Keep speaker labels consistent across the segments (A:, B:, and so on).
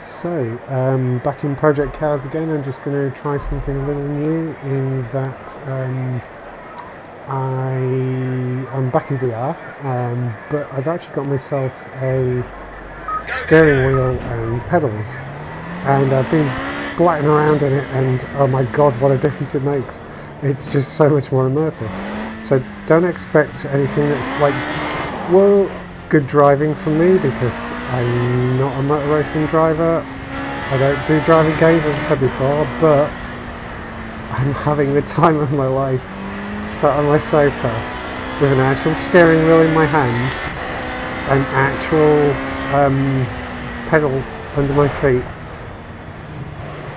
A: Back in Project Cars again. I'm just going to try something a little new in that I'm back in VR, but I've actually got myself a steering wheel and pedals, and I've been blatting around in it, and oh my god, what a difference it makes. It's just so much more immersive. So don't expect anything that's like, whoa, good driving from me, because I'm not a motor racing driver. I don't do driving games, as I said before, but I'm having the time of my life sat on my sofa with an actual steering wheel in my hand and actual pedals under my feet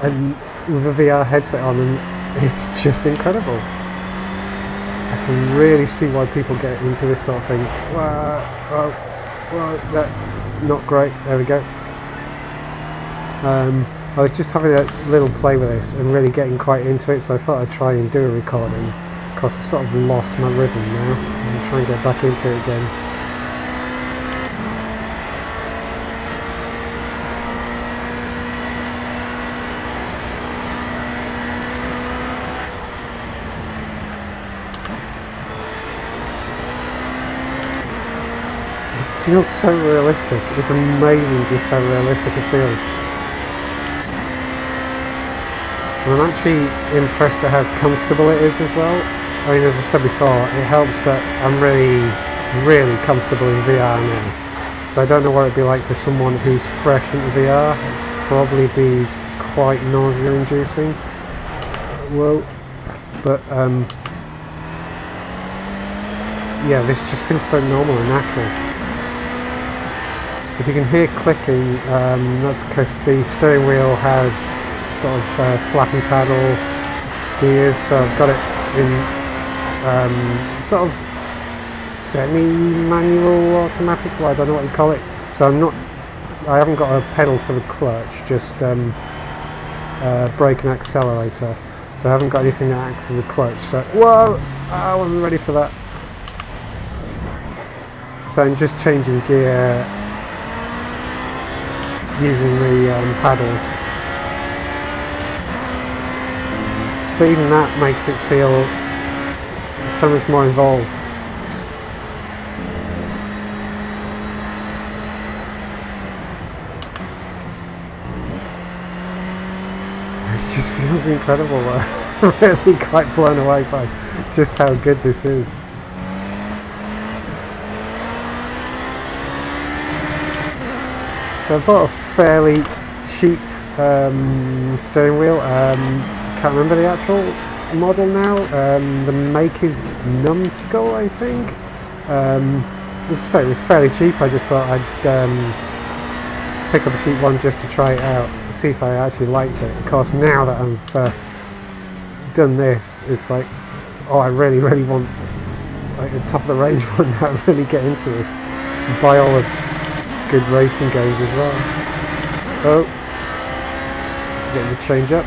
A: and with a VR headset on, and it's just incredible. I can really see why people get into this sort of thing. Well, that's not great. There we go. I was just having a little play with this and really getting quite into it, so I thought I'd try and do a recording. Of course, I've sort of lost my rhythm now. I'm trying to get back into it again. It feels so realistic. It's amazing just how realistic it feels. And I'm actually impressed at how comfortable it is as well. I mean, as I've said before, it helps that I'm really comfortable in VR now. So I don't know what it'd be like for someone who's fresh into VR. It'd probably be quite nausea-inducing. Whoa. But, yeah, this just feels so normal and natural. If you can hear clicking, that's because the steering wheel has sort of flappy paddle gears, so I've got it in sort of semi-manual automatic, well, I don't know what you call it. So I haven't got a pedal for the clutch, just brake and accelerator. So I haven't got anything that acts as a clutch. So, whoa, I wasn't ready for that. So I'm just changing gear using the paddles. But even that makes it feel so much more involved. It just feels incredible. I'm really quite blown away by just how good this is. So I bought a fairly cheap steering wheel. Can't remember the actual model now. The make is Numbskull, I think. As I say, it was fairly cheap. I just thought I'd pick up a cheap one just to try it out, see if I actually liked it. Of course, now that I've done this, it's like, oh, I really want like a top of the range one. I really get into this and buy all the good racing games as well. Oh, getting the change up.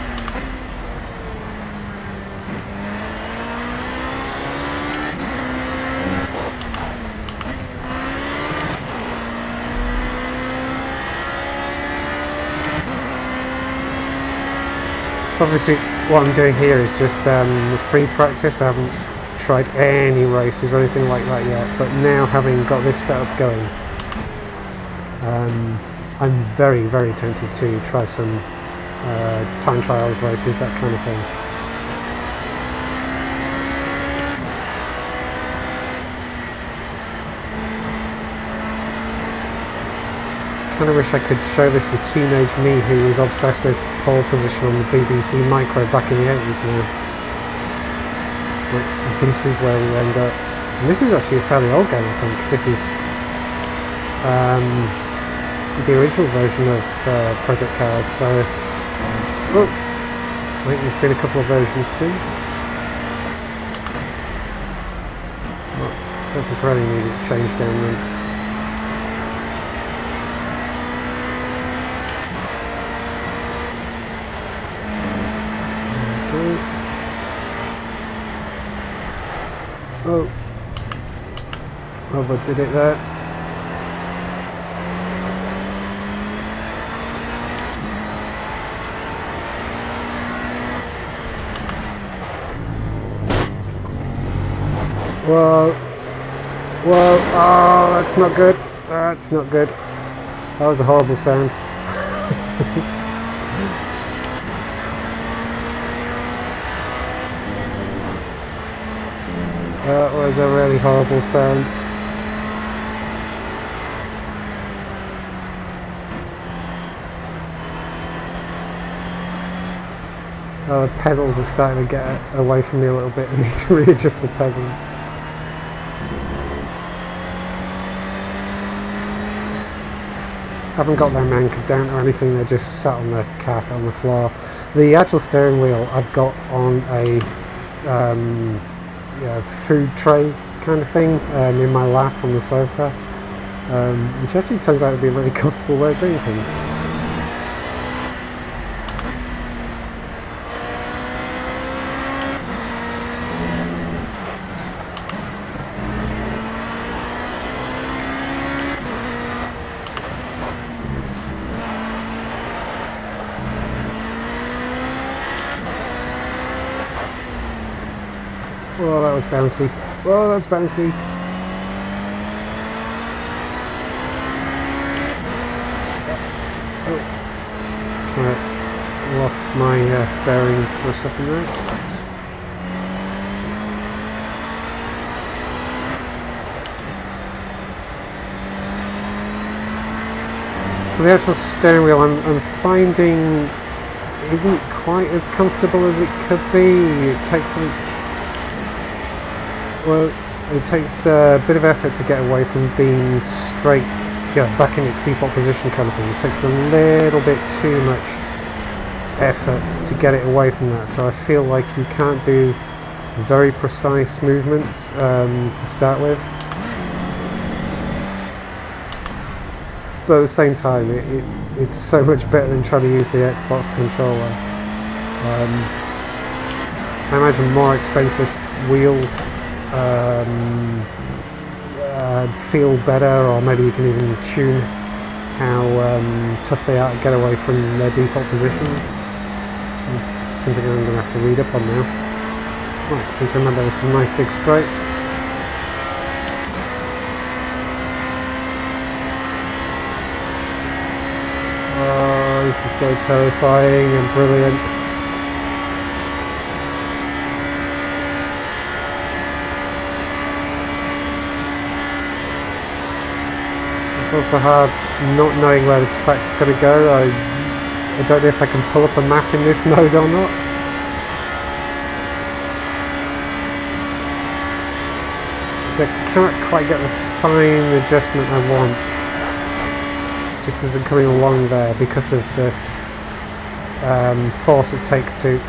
A: So obviously what I'm doing here is just free practice. I haven't tried any races or anything like that yet, but now having got this setup going, I'm very tempted to try some time trials races, that kind of thing. I kind of wish I could show this to teenage me who was obsessed with pole position on the BBC Micro back in the 80s now. But this is where we end up. And this is actually a fairly old game, I think. This is the original version of Project Cars, so I think there's been a couple of versions since. I don't think I really need it changed down then. Okay. Oh, but did it there. Whoa. Whoa. Oh, that's not good. That's not good. That was a horrible sound. That was a really horrible sound. Oh, the pedals are starting to get away from me a little bit. I need to readjust the pedals. Haven't got them anchored down or anything, they're just sat on the carpet on the floor. The actual steering wheel I've got on a food tray kind of thing in my lap on the sofa, which actually turns out to be a really comfortable way of doing things. Oh, that was bouncy. Oh, that's bouncy. Oh. Right. Lost my bearings for a second there. So the actual steering wheel I'm finding isn't quite as comfortable as it could be. It takes a bit of effort to get away from being straight, back in its default position kind of thing. It takes a little bit too much effort to get it away from that. So I feel like you can't do very precise movements to start with. But at the same time, it's so much better than trying to use the Xbox controller. I imagine more expensive wheels feel better, or maybe you can even tune how tough they are to get away from their default position. It's something I'm going to have to read up on now. Right, so to remember, this is a nice big straight. Oh, this is so terrifying and brilliant. It's also hard not knowing where the track's going to go. I don't know if I can pull up a map in this mode or not. So I can't quite get the fine adjustment I want. It just isn't coming along there because of the force it takes to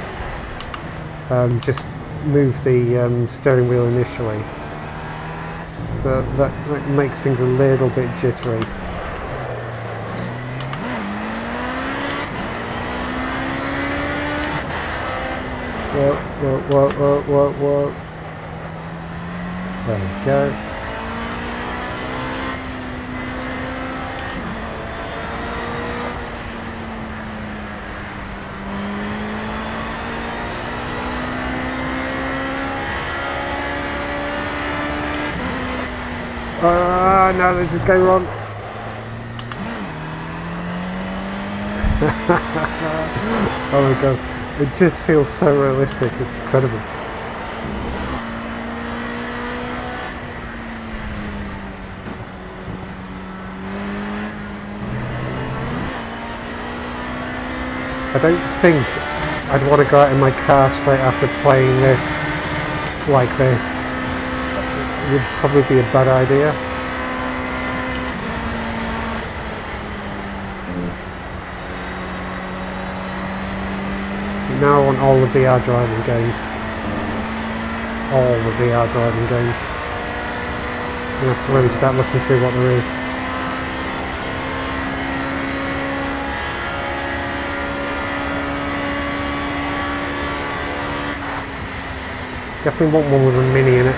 A: just move the steering wheel initially. So that makes things a little bit jittery. Whoa, whoa, whoa, whoa, whoa, whoa. There we go. No, this is going wrong. Oh my god, it just feels so realistic, it's incredible. I don't think I'd want to go out in my car straight after playing this like this. It would probably be a bad idea. Now I want all the VR driving games. All the VR driving games. I'm going to have to really start looking through what there is. Definitely want one with a mini in it.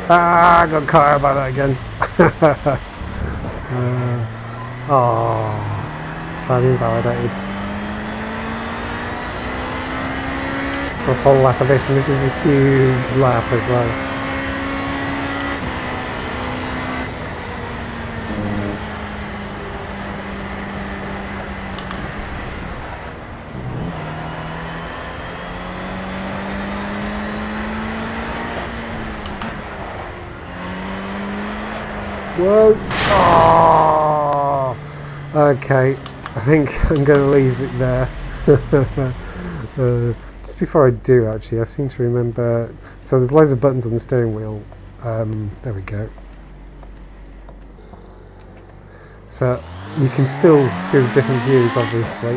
A: Ah, I got caught out by that again. Oh, time invalidated. For a whole lap of this, and this is a huge lap as well. Whoa! Oh! Okay, I think I'm going to leave it there. Just before I do, actually, I seem to remember. So there's loads of buttons on the steering wheel. There we go. So you can still do different views, obviously.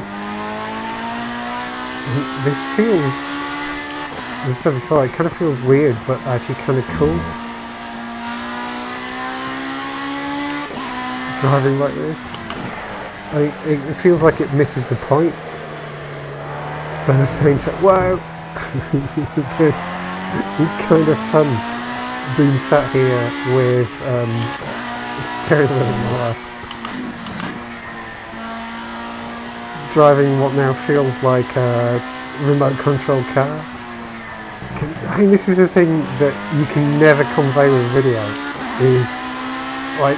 A: This feels, as I said before, it kind of feels weird, but actually kind of cool. Driving like this, it feels like it misses the point, but at the same time, wow, it's kind of fun being sat here with steering wheel in my lap, driving what now feels like a remote control car. Because I mean, this is the thing that you can never convey with video, is like,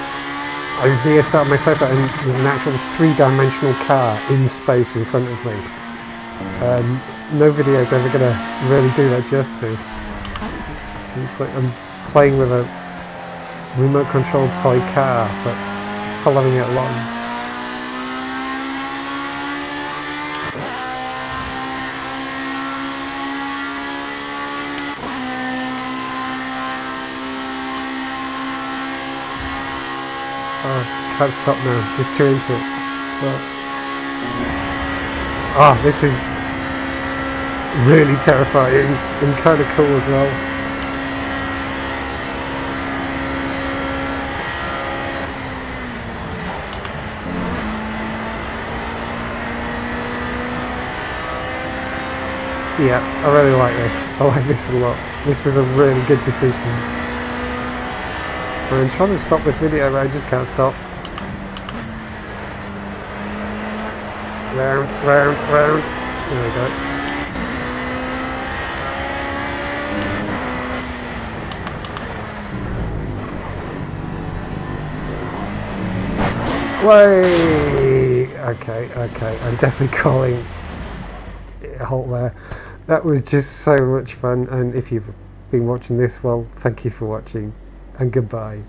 A: I veer sat on my sofa and there's an actual three-dimensional car in space in front of me. No video is ever going to really do that justice. It's like I'm playing with a remote-controlled toy car, but following it along. Oh, can't stop now, just too into it. Oh, this is really terrifying and kind of cool as well. Yeah, I really like this. I like this a lot. This was a really good decision. I'm trying to stop this video, but I just can't stop. Round, round, round. There we go. Way. Okay. I'm definitely calling it a halt there. That was just so much fun, and if you've been watching this, well, thank you for watching. And goodbye.